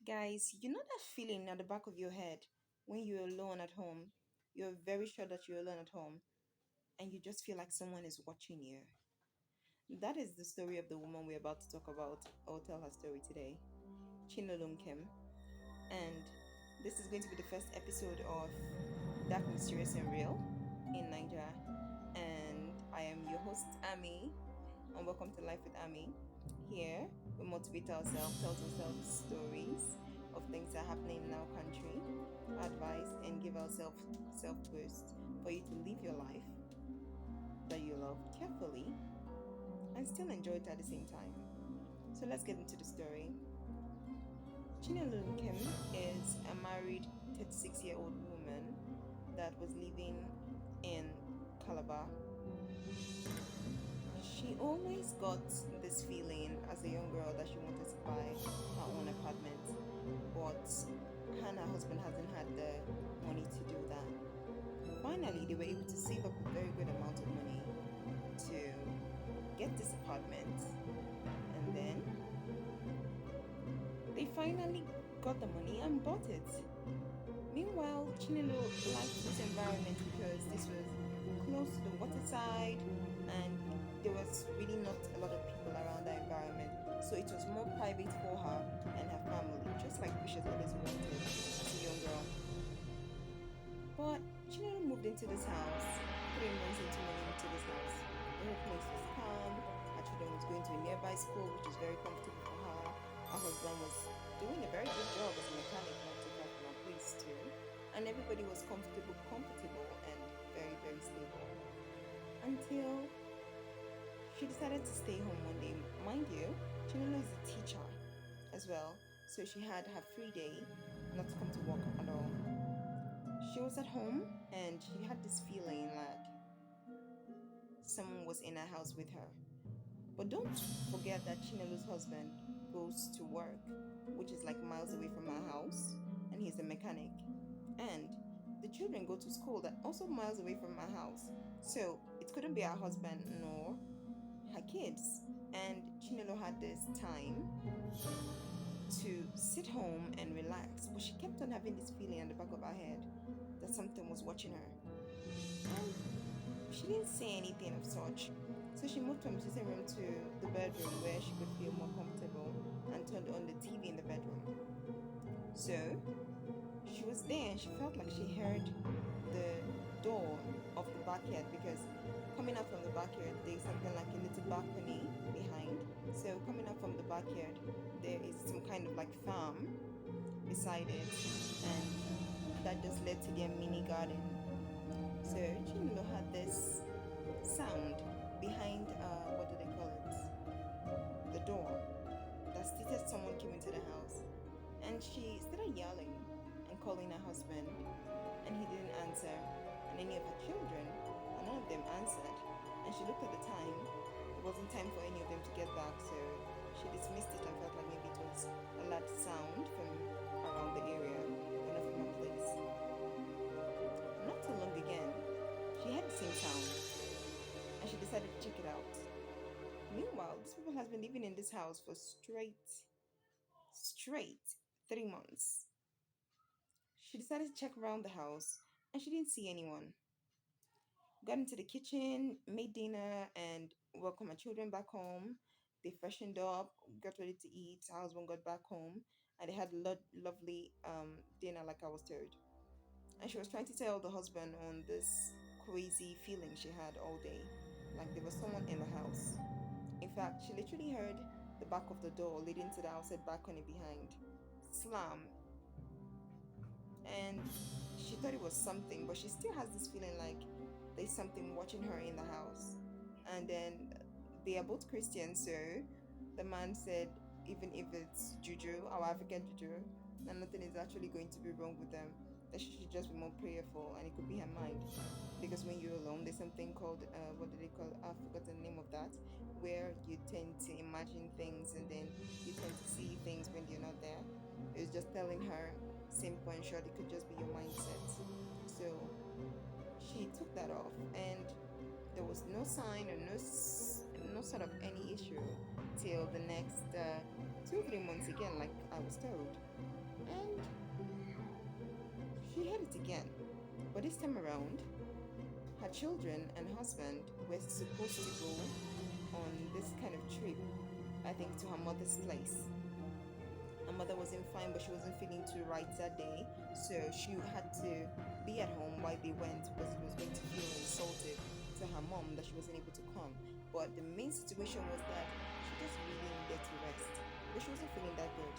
Guys, you know that feeling at the back of your head when you're alone at home? You're very sure that you're alone at home and you just feel like someone is watching you. That is the story of the woman we're about to talk about or tell her story today, Chinolum Kim. And this is going to be the first episode of Dark, Mysterious, and Real in Nigeria. And I am your host, Amy, and welcome to Life with Amy. Here, we motivate ourselves, tell ourselves stories of things that are happening in our country, advice, and give ourselves self boost for you to live your life that you love carefully and still enjoy it at the same time. So let's get into the story. Chinelu Kim is a married 36-year-old woman that was living in Calabar. She always got this feeling as a young girl that she wanted to buy her own apartment, but her and her husband hasn't had the money to do that. Finally, they were able to save up a very good amount of money to get this apartment, and then they finally got the money and bought it. Meanwhile, Chinelo liked this environment because this was close to the waterside and there was really not a lot of people around the environment. So it was more private for her and her family, just like Wishes always wanted as a young girl. But Chinelo moved into this house, 3 months into moving into this house. The whole place was calm. Her children was going to a nearby school, which was very comfortable for her. Her husband was doing a very good job as a mechanic, not too far from our place too. And everybody was comfortable, and very, very stable. Until she decided to stay home one day. Mind you, Chinelo is a teacher as well, so she had her free day not to come to work at all. She was at home and she had this feeling like someone was in her house with her. But don't forget that Chinelu's husband goes to work, which is like miles away from her house, and he's a mechanic. And the children go to school that also miles away from her house. So it couldn't be her husband nor her kids. And Chinelo had this time to sit home and relax, but she kept on having this feeling in the back of her head that something was watching her. And she didn't say anything of such. So she moved from the sitting room to the bedroom where she could feel more comfortable and turned on the TV in the bedroom. So she was there and she felt like she heard the door of the backyard because coming out from the backyard there's something like a little balcony behind. So coming out from the backyard there is some kind of like farm beside it and that just led to their mini garden. So Chinlo had this sound behind what do they call it? The door that stated someone came into the house. And she started yelling and calling her husband and he didn't answer. And any of her children, and none of them answered. And she looked at the time. It wasn't time for any of them to get back, so she dismissed it and felt like maybe it was a loud sound from around the area, but not from her place. Not too long again, she heard the same sound and she decided to check it out. Meanwhile, this people has been living in this house for straight 3 months. She decided to check around the house and she didn't see anyone. Got into the kitchen, made dinner, and welcomed my children back home. They freshened up, got ready to eat. Her husband got back home and they had lovely dinner like I was told. And she was trying to tell the husband on this crazy feeling she had all day, like there was someone in the house. In fact, she literally heard the back of the door leading to the outside balcony behind slam, and she thought it was something, but she still has this feeling like there's something watching her in the house. And then they are both Christians, so the man said, even if it's juju, our African juju, and nothing is actually going to be wrong with them, that she should just be more prayerful, and it could be her mind. Because when you're alone, there's something called, what do they call? I've forgotten the name of that, where you tend to imagine things and then you tend to see things when you're not there. It was just telling her, simple and short, it could just be your mindset. So she took that off, and there was no sign or no sort of any issue till the next 2 3 months again, like I was told. again. But this time around, her children and husband were supposed to go on this kind of trip, I think to her mother's place. Her mother wasn't fine, but she wasn't feeling too right that day, so she had to be at home while they went because it was going to feel insulted to her mom that she wasn't able to come. But the main situation was that she just really needed to rest, but she wasn't feeling that good.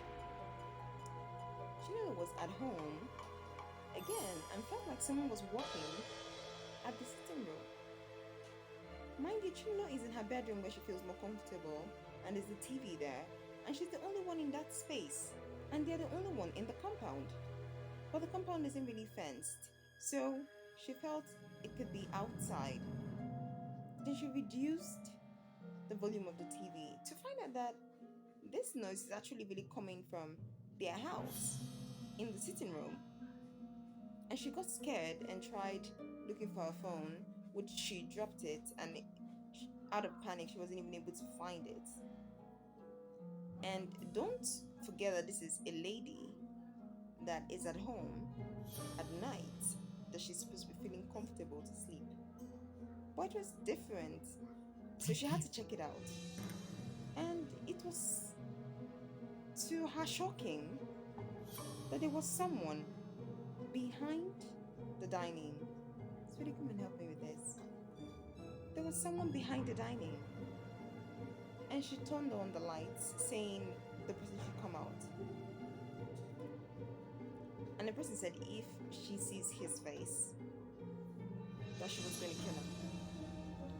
Chinelo was at home again and felt like someone was walking at the sitting room. Mind you, Chinelo is in her bedroom where she feels more comfortable, and there's a TV there, and she's the only one in that space, and they're the only one in the compound. But the compound isn't really fenced, so she felt it could be outside. Then she reduced the volume of the TV to find out that this noise is actually really coming from their house in the sitting room. And she got scared and tried looking for her phone, which she dropped it, and out of panic, she wasn't even able to find it. And don't forget that this is a lady that is at home at night, that she's supposed to be feeling comfortable to sleep. But it was different, so she had to check it out. And it was, to her shocking, that there was someone behind the dining. Sweetie, come and help me with this. There was someone behind the dining. And she turned on the lights, saying the person should come out. And the person said if she sees his face, that she was going to kill him.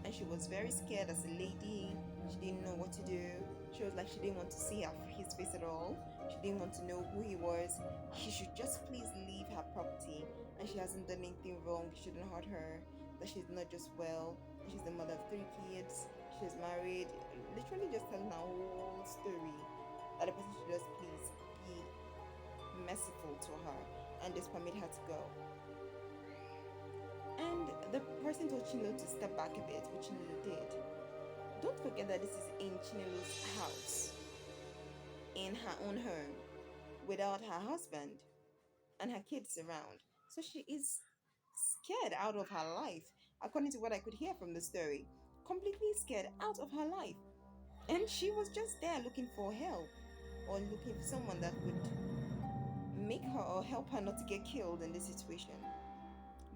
And she was very scared as a lady. She didn't know what to do. She was like, she didn't want to see his face at all. She didn't want to know who he was. He should just please leave her property. And she hasn't done anything wrong. He shouldn't hurt her. That she's not just well. She's the mother of 3 kids. She's married. Literally just telling her whole story. That the person should just please be merciful to her and just permit her to go. And the person told Chinelo to step back a bit, which Chinelo did. Don't forget that this is in Chinelo's house, in her own home, without her husband and her kids around. So she is scared out of her life, according to what I could hear from the story. Completely scared out of her life. And she was just there looking for help, or looking for someone that would make her or help her not to get killed in this situation.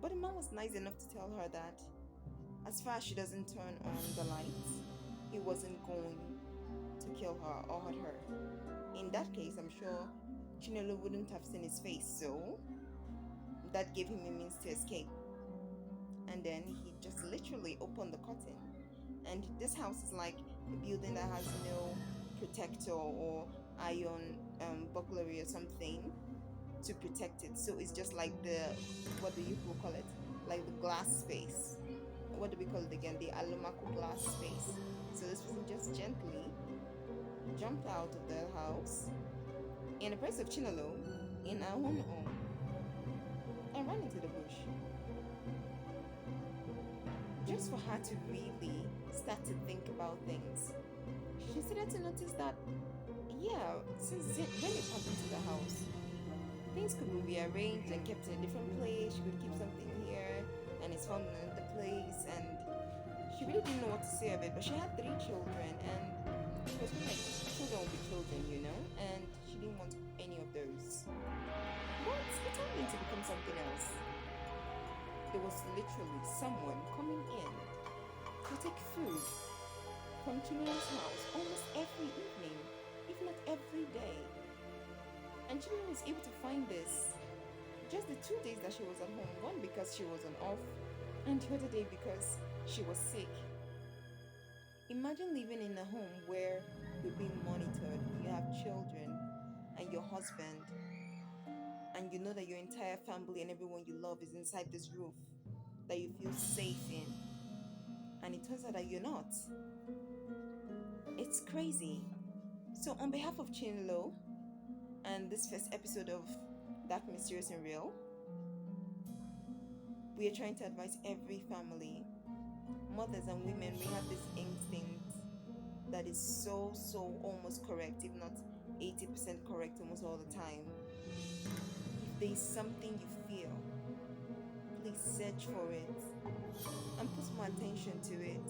But the man was nice enough to tell her that as far as she doesn't turn on the lights, he wasn't going to kill her or hurt her. In that case, I'm sure Chinelo wouldn't have seen his face, so that gave him a means to escape. And then he just literally opened the curtain. And this house is like a building that has no protector or iron burglary or something to protect it. So it's just like the, what do you call it? Like the glass space. What do we call it again? The Alumaco glass space. So this person just gently jumped out of the house in the presence of Chinelo in her own home and ran into the bush. Just for her to really start to think about things. She started to notice that, yeah, since when it popped into the house, things could be rearranged and kept in a different place. She could keep something here and it's found in another place, and she really didn't know what to say of it. But she had 3 children, and she was like, children will be children, you know, and she didn't want any of those. But it turned into become something else. There was literally someone coming in to take food from Chinelo's house almost every evening, if not every day. And Chinelo was able to find this just the 2 days that she was at home. One because she was on off, and the other day because she was sick. Imagine living in a home where you're being monitored, you have children and your husband, and you know that your entire family and everyone you love is inside this roof that you feel safe in, and it turns out that you're not. It's crazy. So on behalf of Chinelo and this first episode of That Mysterious and Real, we are trying to advise every family, mothers and women. We have this instinct that is so almost correct, if not 80% correct almost all the time. If there is something you feel please search for it and put more attention to it,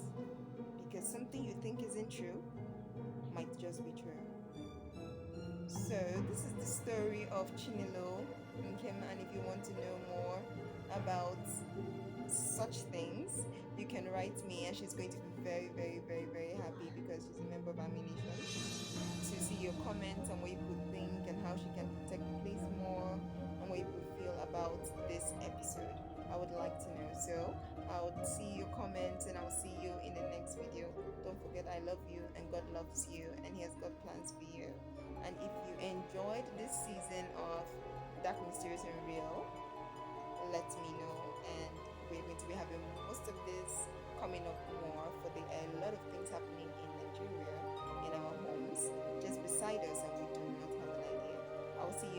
because something you think isn't true might just be true. So this is the story of Chinelo Nkem, and if you want to know more about such things, you can write me, and she's going to be very, very, very, very happy because she's a member of our nation to see your comments and what you could think and how she can protect the place more and what you could feel about this episode. I would like to know. So I would see your comments and I'll see you in the next video. Don't forget, I love you and God loves you and He has got plans for you. And if you enjoyed this season of Dark, Mysterious, and Real, let me know. And we're going to be having most of this coming up more, for there are a lot of things happening in Nigeria, in our homes, just beside us, and we do not have an idea. I will see